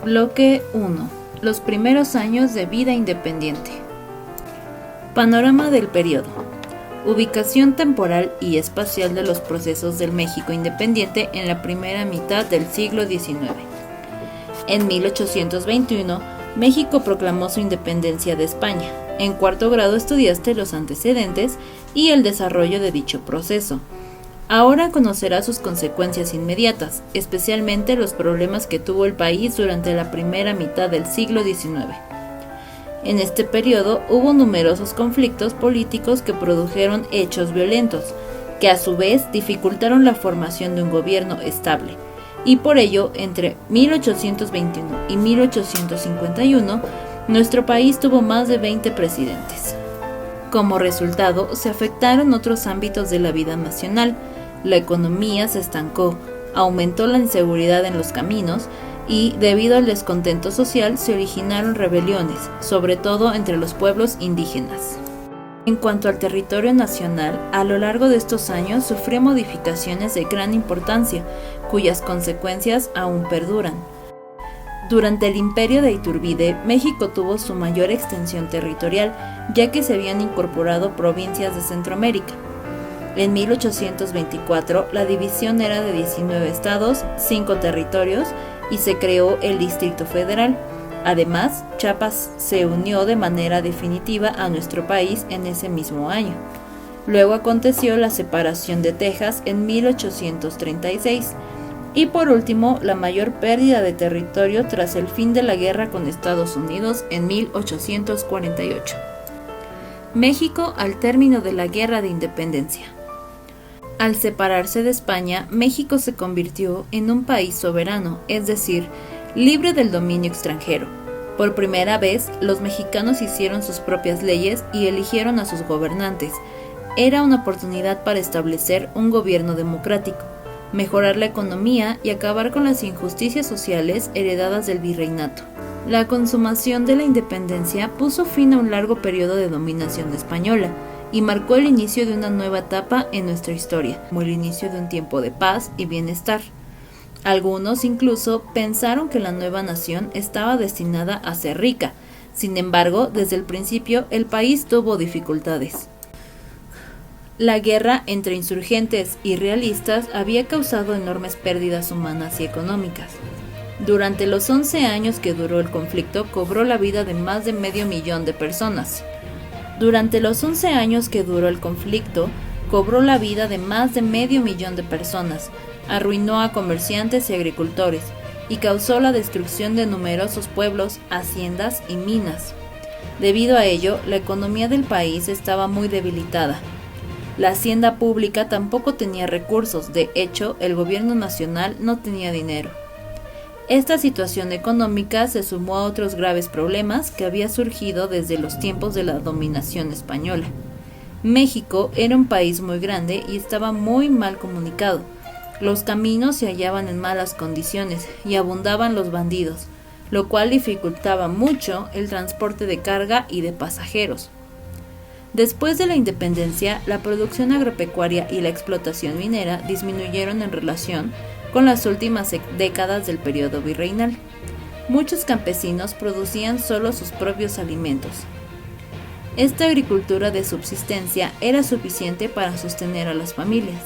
Bloque 1. Los primeros años de vida independiente. Panorama del periodo. Ubicación temporal y espacial de los procesos del México independiente en la primera mitad del siglo XIX. En 1821, México proclamó su independencia de España. En cuarto grado estudiaste los antecedentes y el desarrollo de dicho proceso. Ahora conocerás sus consecuencias inmediatas, especialmente los problemas que tuvo el país durante la primera mitad del siglo XIX. En este periodo hubo numerosos conflictos políticos que produjeron hechos violentos, que a su vez dificultaron la formación de un gobierno estable, y por ello, entre 1821 y 1851, nuestro país tuvo más de 20 presidentes. Como resultado, se afectaron otros ámbitos de la vida nacional. La economía se estancó, aumentó la inseguridad en los caminos y, debido al descontento social, se originaron rebeliones, sobre todo entre los pueblos indígenas. En cuanto al territorio nacional, a lo largo de estos años sufrió modificaciones de gran importancia, cuyas consecuencias aún perduran. Durante el imperio de Iturbide, México tuvo su mayor extensión territorial, ya que se habían incorporado provincias de Centroamérica. En 1824, la división era de 19 estados, 5 territorios, y se creó el Distrito Federal. Además, Chiapas se unió de manera definitiva a nuestro país en ese mismo año. Luego aconteció la separación de Texas en 1836. Y por último, la mayor pérdida de territorio tras el fin de la guerra con Estados Unidos en 1848. México al término de la Guerra de Independencia. Al separarse de España, México se convirtió en un país soberano, es decir, libre del dominio extranjero. Por primera vez, los mexicanos hicieron sus propias leyes y eligieron a sus gobernantes. Era una oportunidad para establecer un gobierno democrático, mejorar la economía y acabar con las injusticias sociales heredadas del virreinato. La consumación de la independencia puso fin a un largo periodo de dominación española y marcó el inicio de una nueva etapa en nuestra historia, como el inicio de un tiempo de paz y bienestar. Algunos incluso pensaron que la nueva nación estaba destinada a ser rica. Sin embargo, desde el principio el país tuvo dificultades. La guerra entre insurgentes y realistas había causado enormes pérdidas humanas y económicas. Durante los 11 años que duró el conflicto, cobró la vida de más de 500,000 de personas. Durante los 11 años que duró el conflicto, cobró la vida de más de 500,000 de personas, arruinó a comerciantes y agricultores, y causó la destrucción de numerosos pueblos, haciendas y minas. Debido a ello, la economía del país estaba muy debilitada. La hacienda pública tampoco tenía recursos, de hecho, el gobierno nacional no tenía dinero. Esta situación económica se sumó a otros graves problemas que había surgido desde los tiempos de la dominación española. México era un país muy grande y estaba muy mal comunicado. Los caminos se hallaban en malas condiciones y abundaban los bandidos, lo cual dificultaba mucho el transporte de carga y de pasajeros. Después de la independencia, la producción agropecuaria y la explotación minera disminuyeron en relación con las últimas décadas del periodo virreinal. Muchos campesinos producían solo sus propios alimentos. Esta agricultura de subsistencia era suficiente para sostener a las familias,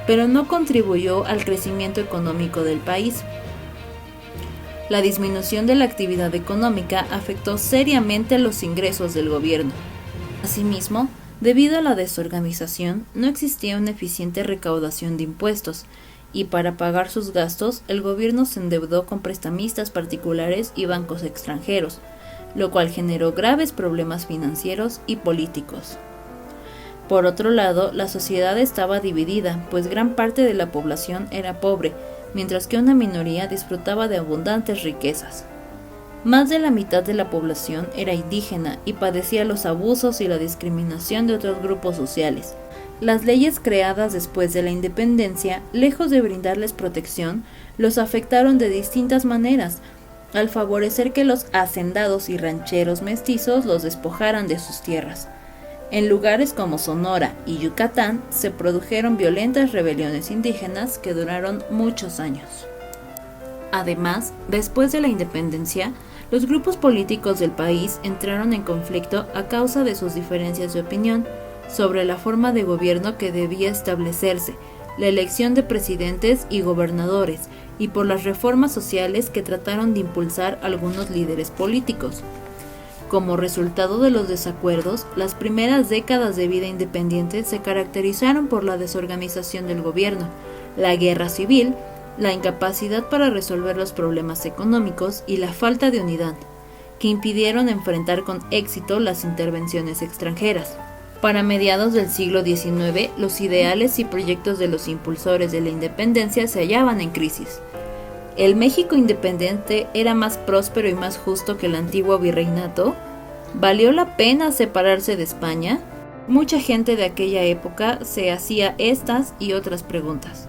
pero no contribuyó al crecimiento económico del país. La disminución de la actividad económica afectó seriamente los ingresos del gobierno. Asimismo, debido a la desorganización, no existía una eficiente recaudación de impuestos, y para pagar sus gastos, el gobierno se endeudó con prestamistas particulares y bancos extranjeros, lo cual generó graves problemas financieros y políticos. Por otro lado, la sociedad estaba dividida, pues gran parte de la población era pobre, mientras que una minoría disfrutaba de abundantes riquezas. Más de la mitad de la población era indígena y padecía los abusos y la discriminación de otros grupos sociales. Las leyes creadas después de la independencia, lejos de brindarles protección, los afectaron de distintas maneras, al favorecer que los hacendados y rancheros mestizos los despojaran de sus tierras. En lugares como Sonora y Yucatán se produjeron violentas rebeliones indígenas que duraron muchos años. Además, después de la independencia, los grupos políticos del país entraron en conflicto a causa de sus diferencias de opinión sobre la forma de gobierno que debía establecerse, la elección de presidentes y gobernadores, y por las reformas sociales que trataron de impulsar algunos líderes políticos. Como resultado de los desacuerdos, las primeras décadas de vida independiente se caracterizaron por la desorganización del gobierno, la guerra civil, la incapacidad para resolver los problemas económicos y la falta de unidad, que impidieron enfrentar con éxito las intervenciones extranjeras. Para mediados del siglo XIX, los ideales y proyectos de los impulsores de la independencia se hallaban en crisis. ¿El México independiente era más próspero y más justo que el antiguo virreinato? ¿Valió la pena separarse de España? Mucha gente de aquella época se hacía estas y otras preguntas.